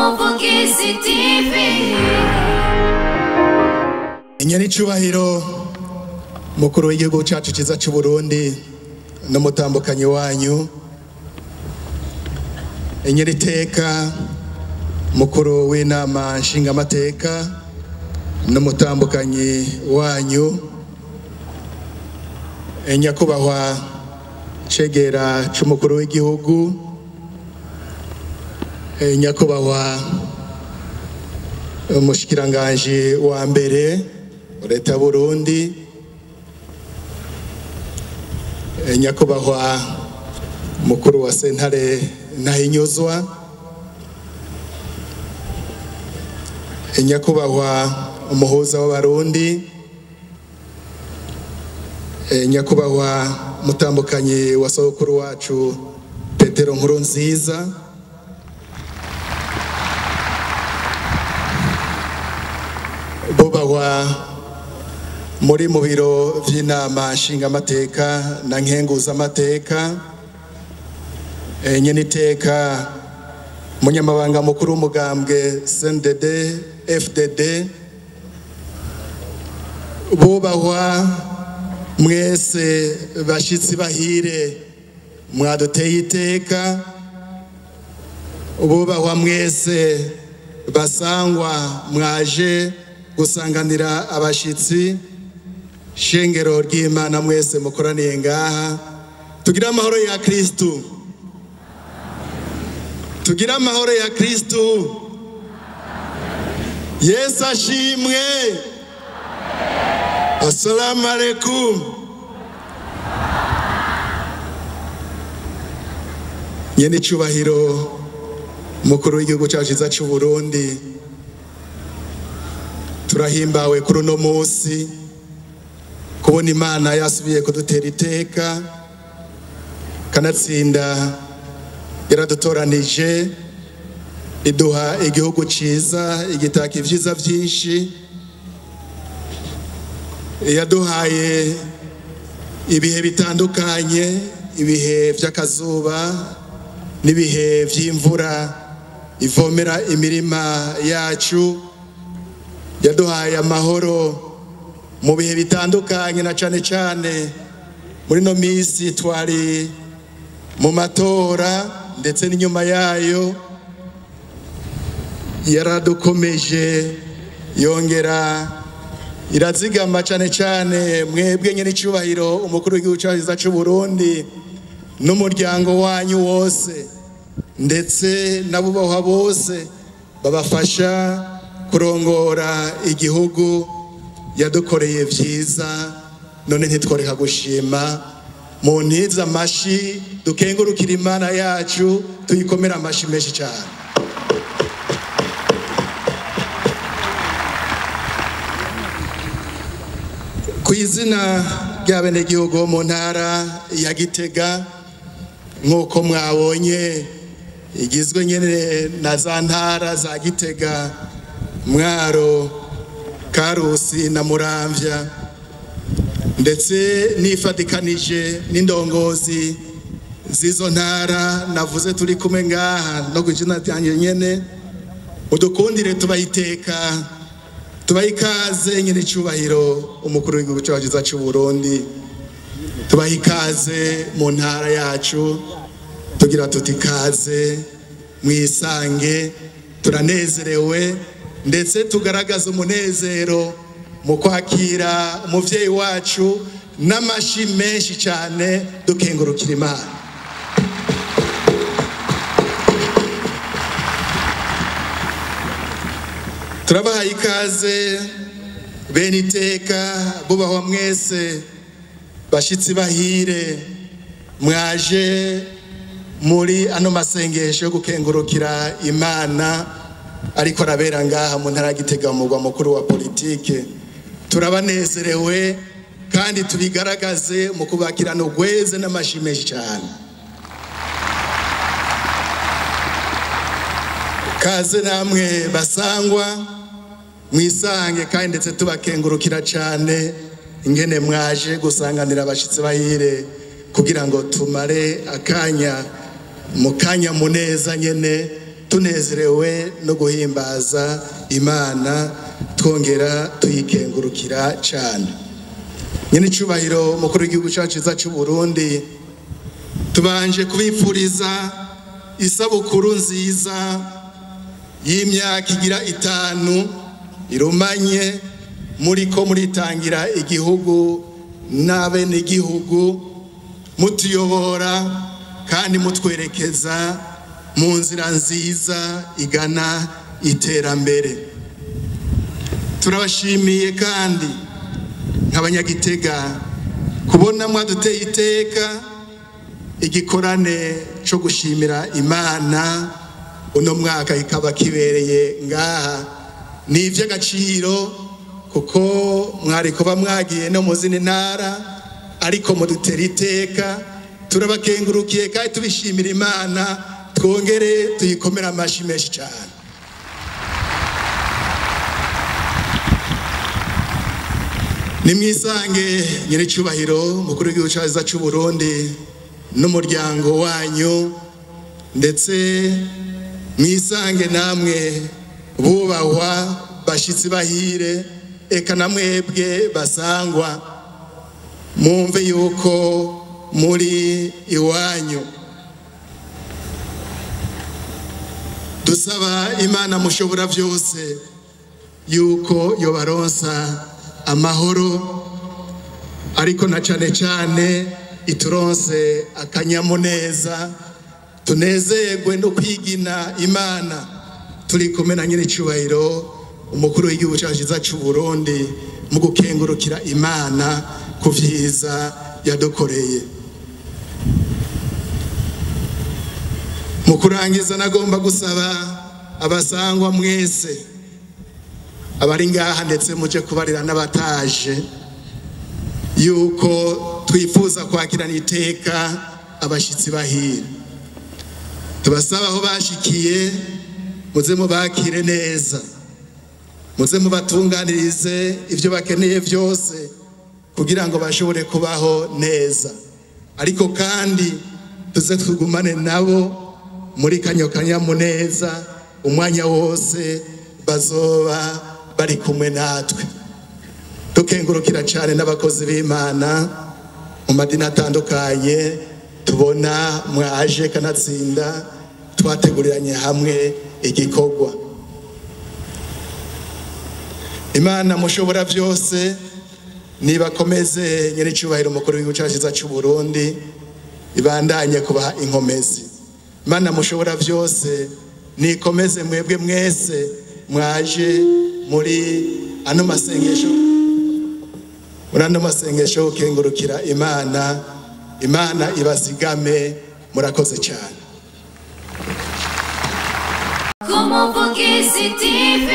Umuvugizi TV. Inyoni cyubahiro mukuru w'igihugu cyacu cyiza cy'u Burundi n'umutambukanyi wanyu. Inyoni teka mukuru w'inama nshingamateka n'umutambukanyi wanyu. Nyakubahwa cegera c'umukuru w'igihugu. Nyakubahwa umushikiranganje wa mbere leta y'u Burundi. Nyakubahwa mukuru wa sentare Ntahinyuzwa. Nyakubahwa umuhuza w'abarundi. Nyakubahwa mutambukanyi wa sokuru wacu Petero Nkurunziza. Bubahwa muri mu biro vy'inama nshingamateka na nkenguzamateka. Nyeniteka munyamabanga mukuru w'umugambwe CNDD FDD. Bubahwa mwese bashitsi bahire mwaduteye iteka. Bubahwa mwese basangwa mwaje gusanganira abashitsi. Shengero ry'Imana mwese mukoraniye ngaha. Tugira amahoro ya Kristu. Tugira amahoro ya Kristu. Yesu ashimwe. Assalamu alaikum. Nyene cyubahiro mukuru w'igihugu cyacu cyiza cy'u Burundi. Turahimbawe kuri uno munsi kubona Imana yasubiye kudutera iteka, kanatsinda yaradutoranije iduha igihugu ciza, igitaka ivyiza vyinshi. Yaduhaye ibihe bitandukanye, ibihe vy'akazuba n'ibihe vy'imvura ivomera imirima yacu. Yaduhaye amahoro mu bihe bitandukanye, na cane cane muri no misi twari mu matora ndetse n'inyuma yayo. Yaradukomeje yongera irazigama cane cane mwebwe nyene cyubahiro umukuru w'igihugu cyacu cy'u Burundi n'umuryango wanyu wose, ndetse n'abubahwa bose babafasha kurongora igihugu. Yadukoreye vyiza, none ntitworeka gushima. Mu ntiza amashi dukengurukira Imana yacu, tuyikomera amashi menshi cyane. Ku izina ry'abenegihugu mu ntara ya Gitega, nk'uko mwabonye igizwe nyene na za ntara za Gitega, Mwaro, Karusi na Muramvya, ndetse nifatikanije n'indongozi zizo ntara navuze turi kumwe ngaha no kujina cyanye nyene. Udukundire tubayiteka, tubayikaze nyene cyubahiro umukuru w'igihugu cyacu cy'u Burundi. Tubayikaze mu ntara yacu, tugira tutikaze mwisange. Turanezerewe ndetse tugaragaza umunezero mu kwakira umuvyeyi wacu n'amashi menshi cyane dukengurukira Imana. Turabahaye ikaze bene iteka, bubahwa mwese bashitsi bahire mwaje muri ano masengesho yo gukengurukira Imana ariko arabera ngaha mu ntara ya Gitega, mu mugwa mukuru wa politike. Turabanezerewe kandi tubigaragaze mu kubakirana ugweze n'amashi menshi cyane. Kaze namwe basangwa mwisange, kandi ndetse tubakengurukira cyane ingene mwaje gusanganira abashitsi bahire kugira ngo tumare akanya mu kanya muneza nyene tunezerewe no guhimbaza Imana twongera tuyikengurukira cyane. Nyene cyubahiro mukuru w'igihugu cyacu cy'u Burundi, tubanje kubipfuriza isabukuru nziza y'imyaka igira 5 irumanye muriko muritangira igihugu n'abene igihugu, mutuyobora kandi mutwerekeza mu nzira nziza igana iterambere. Turabashimiye kandi nk'abanyagitega kubona mwaduteye iteka igikorane cyo gushimira Imana uno mwaka ikaba kibereye ngaha. Ni ivy'agaciro kuko mwari kuba mwagiye no mu zindi ntara, ariko mudutera iteka. Turabakengurukiye kandi tubishimira Imana, twongere tuyikomera amashi menshi cyane. Nimwisange nyene cyubahiro mukuru w'igihugu cyacu cy'u Burundi n'umuryango wanyu, ndetse mwisange namwe bubahwa bashitsi bahire, eka namwebwe basangwa, mumve yuko muri iwanyu. Dusaba Imana mushobora byose yuko yobaronsa amahoro, ariko na cyane cyane ituronse akanyamuneza, tunezerwe no kwigina Imana turi kumwe na nyiri cyubahiro umukuru w'igihugu cyacu cy'u Burundi mu gukengurukira Imana ku vyiza yadukoreye. Mu kurangiza nagomba gusaba abasangwa mwese abari ngaha ndetse muje kubarira n'abataje yuko twifuza kwakirana iteka abashitsi bahira. Tubasaba aho bashikiye muze mubakire neza, muze mubatunganirize ivyo bakeneye byose kugira ngo bashobore kubaho neza, ariko kandi tuze tugumane nabo muri kanyamuneza umwanya wose bazoba bari kumwe natwe. Tukengurukira cyane n'abakozi b'Imana mu madini atandukanye, tubona mwaje kanatsinda twateguriranye hamwe igikorwa. Imana mushobora byose nibakomeze nyene cyubahiro mukuru w'igihugu cyacu cy'u Burundi, ibandanye kubaha inkomezi. Imana mushobora byose nikomeze mwebwe mwese mwaje muri ano masengesho ukengurukira Imana. Imana ibazigame, murakoze cyane. Kumuvugizi TV.